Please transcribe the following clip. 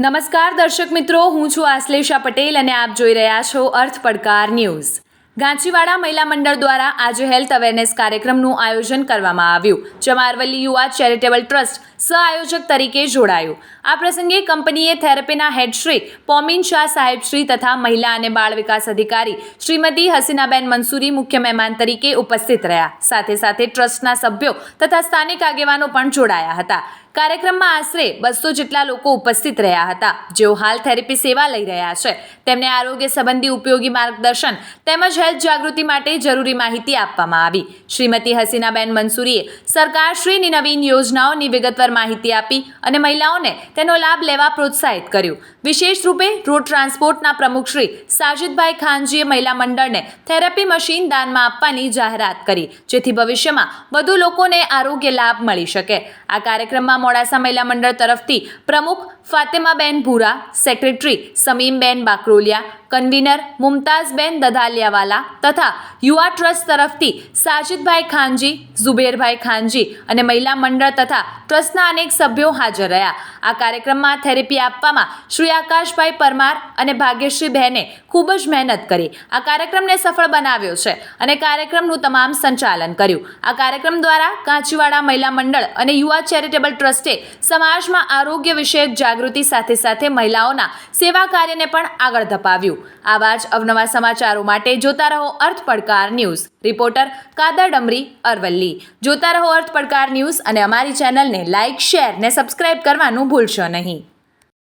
નમસ્કાર દર્શક મિત્રો, હું છું આશ્લેષા પટેલ અને આપ જોઈ રહ્યા છો અર્થ પડકાર ન્યૂઝ। ગાંચીવાડા મહિલા મંડળ દ્વારા આજે હેલ્થ અવેરનેસ કાર્યક્રમનું આયોજન કરવામાં આવ્યું, જેમાં અરવલ્લી યુવા ચેરિટેબલ ટ્રસ્ટ સહઆયોજક તરીકે જોડાયું। આ પ્રસંગે કંપનીએ થેરેપીના હેડ શ્રી પોમીન શાહ સાહેબશ્રી તથા મહિલા અને બાળ વિકાસ અધિકારી શ્રીમતી હસીનાબેન મંસૂરી મુખ્ય મહેમાન તરીકે ઉપસ્થિત રહ્યા। સાથે સાથે ટ્રસ્ટના સભ્યો તથા સ્થાનિક આગેવાનો પણ જોડાયા હતા। કાર્યક્રમમાં આશરે 200 જેટલા લોકો ઉપસ્થિત રહ્યા હતા, જેઓ હાલ થેરેપી સેવા લઈ રહ્યા છે। તેમને આરોગ્ય સંબંધી ઉપયોગી માર્ગદર્શન તેમજ હેલ્થ જાગૃતિ માટે જરૂરી માહિતી આપવામાં આવી। શ્રીમતી હસીનાબેન મંસૂરીએ સરકારશ્રીની નવીન યોજનાઓની વિગતવાર માહિતી આપી અને મહિલાઓને તેનો લાભ લેવા પ્રોત્સાહિત કર્યું। વિશેષ રૂપે રોડ ટ્રાન્સપોર્ટના પ્રમુખ શ્રી સાજિદભાઈ ખાનજીએ મહિલા મંડળને થેરેપી મશીન દાનમાં આપવાની જાહેરાત કરી, જેથી ભવિષ્યમાં વધુ લોકોને આરોગ્ય લાભ મળી શકે। આ કાર્યક્રમમાં મોડાસા મહિલા મંડળ તરફથી પ્રમુખ ફાતેમાબેન ભૂરા, સેક્રેટરી સમીમબેન બાકરોલિયા, કન્વીનર મુમતાઝબેન દધાલિયાવાલા તથા યુવા ટ્રસ્ટ તરફથી સાજિદભાઈ ખાનજી, ઝુબેરભાઈ ખાનજી અને મહિલા મંડળ તથા ટ્રસ્ટના અનેક સભ્યો હાજર રહ્યા। આ કાર્યક્રમમાં થેરેપી આપવામાં શ્રી આકાશભાઈ પરમાર અને ભાગ્યશ્રી બહેને ખૂબ જ મહેનત કરી આ કાર્યક્રમને સફળ બનાવ્યો છે અને કાર્યક્રમનું તમામ સંચાલન કર્યું। આ કાર્યક્રમ દ્વારા ગાંચીવાડા મહિલા મંડળ અને યુવા ચેરિટેબલ ટ્રસ્ટે સમાજમાં આરોગ્ય વિષયક જાગૃતિ સાથે સાથે મહિલાઓના સેવા કાર્યને પણ આગળ ધપાવ્યું। આવા જ અવનવા સમાચારો માટે જોતા રહો અર્થ પડકાર ન્યૂઝ। રિપોર્ટર કાદર ડમરી, અરવલ્લી। જોતા રહો અર્થ પડકાર ન્યૂઝ અને અમારી ચેનલને લાઇક, શેર ને સબસ્ક્રાઇબ કરવાનું ભૂલશો નહીં।